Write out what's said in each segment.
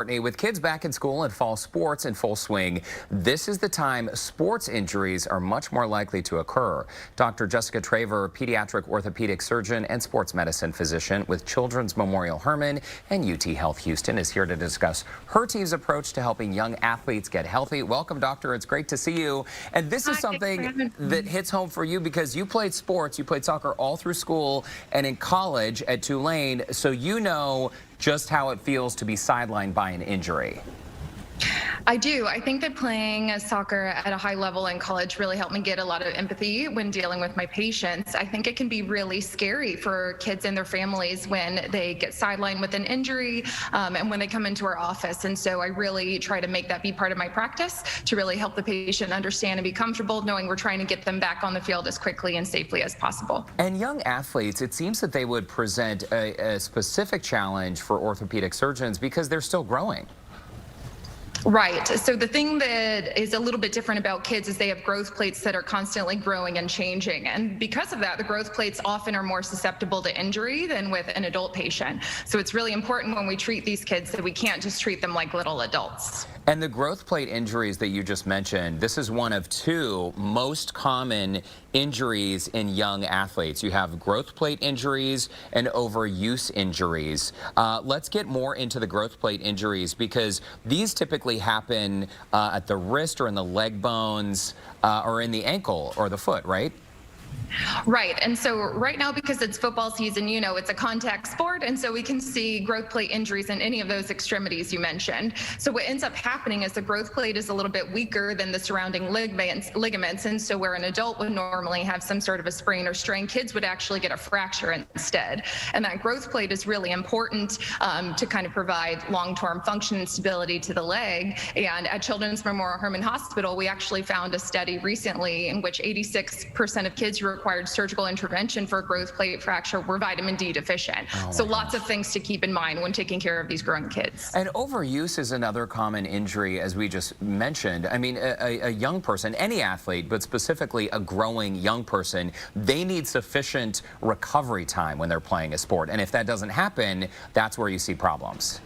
With kids back in school and fall sports in full swing, this is the time sports injuries are much more likely to occur. Dr. Jessica Traver, pediatric orthopedic surgeon and sports medicine physician with Children's Memorial Hermann and UT Health Houston, is here to discuss her team's approach to helping young athletes get healthy. Welcome, doctor. It's great to see you. And this is something that hits home for you because you played sports. You played soccer all through school and in college at Tulane, so you know just how it feels to be sidelined by an injury. I do. I think that playing soccer at a high level in college really helped me get a lot of empathy when dealing with my patients. I think it can be really scary for kids and their families when they get sidelined with an injury and when they come into our office. And so I really try to make that be part of my practice to really help the patient understand and be comfortable knowing we're trying to get them back on the field as quickly and safely as possible. And young athletes, it seems that they would present a specific challenge for orthopedic surgeons because they're still growing. Right. So the thing that is a little bit different about kids is they have growth plates that are constantly growing and changing. And because of that, the growth plates often are more susceptible to injury than with an adult patient. So it's really important when we treat these kids that we can't just treat them like little adults. And the growth plate injuries that you just mentioned, this is one of two most common injuries in young athletes. You have growth plate injuries and overuse injuries. Let's get more into the growth plate injuries because these typically happen at the wrist or in the leg bones or in the ankle or the foot, right? Right. And so right now, because it's football season, you know, it's a contact sport. And so we can see growth plate injuries in any of those extremities you mentioned. So what ends up happening is the growth plate is a little bit weaker than the surrounding ligaments. And so where an adult would normally have some sort of a sprain or strain, kids would actually get a fracture instead. And that growth plate is really important to kind of provide long-term function and stability to the leg. And at Children's Memorial Hermann Hospital, we actually found a study recently in which 86% of kids who required surgical intervention for a growth plate fracture were vitamin D deficient. So lots of things to keep in mind when taking care of these growing kids. And overuse is another common injury, as we just mentioned. I mean, a young person, any athlete, but specifically a growing young person, they need sufficient recovery time when they're playing a sport. And if that doesn't happen, that's where you see problems.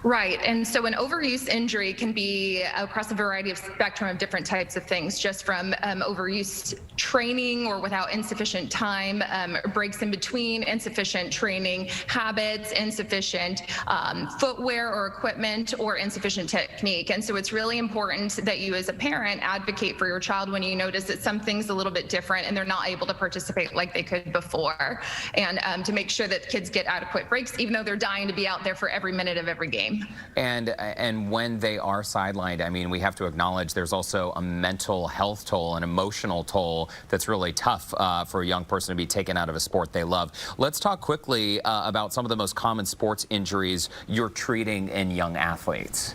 Right. And so an overuse injury can be across a variety of spectrum of different types of things, just from overuse training or without insufficient time, breaks in between, insufficient training habits, insufficient footwear or equipment, or insufficient technique. And so it's really important that you as a parent advocate for your child when you notice that something's a little bit different and they're not able to participate like they could before. And to make sure that kids get adequate breaks, even though they're dying to be out there for every minute of every game. And when they are sidelined, I mean, we have to acknowledge there's also a mental health toll, an emotional toll that's really tough for a young person to be taken out of a sport they love. Let's talk quickly about some of the most common sports injuries you're treating in young athletes.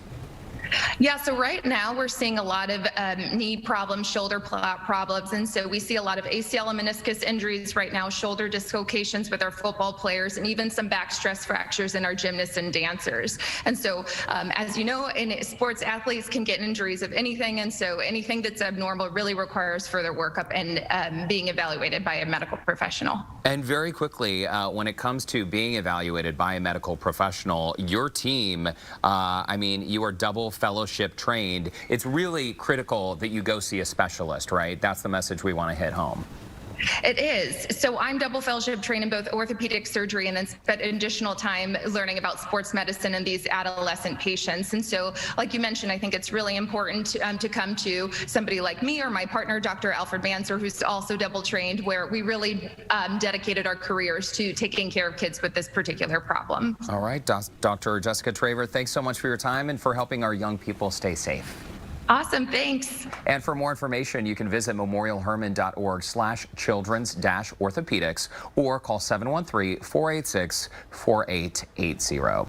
Yeah, so right now we're seeing a lot of knee problems, shoulder problems, and so we see a lot of ACL and meniscus injuries right now, shoulder dislocations with our football players, and even some back stress fractures in our gymnasts and dancers. And so, as you know, in sports, athletes can get injuries of anything, and so anything that's abnormal really requires further workup and being evaluated by a medical professional. And very quickly, when it comes to being evaluated by a medical professional, your team, I mean, you are double fellowship trained. It's really critical that you go see a specialist, right? That's the message we want to hit home. It is. So I'm double fellowship trained in both orthopedic surgery and then spent additional time learning about sports medicine and these adolescent patients. And so, like you mentioned, I think it's really important to come to somebody like me or my partner, Dr. Alfred Manser, who's also double trained, where we really dedicated our careers to taking care of kids with this particular problem. All right, Dr. Jessica Traver, thanks so much for your time and for helping our young people stay safe. Awesome, thanks. And for more information, you can visit memorialhermann.org/children's-orthopedics or call 713-486-4880.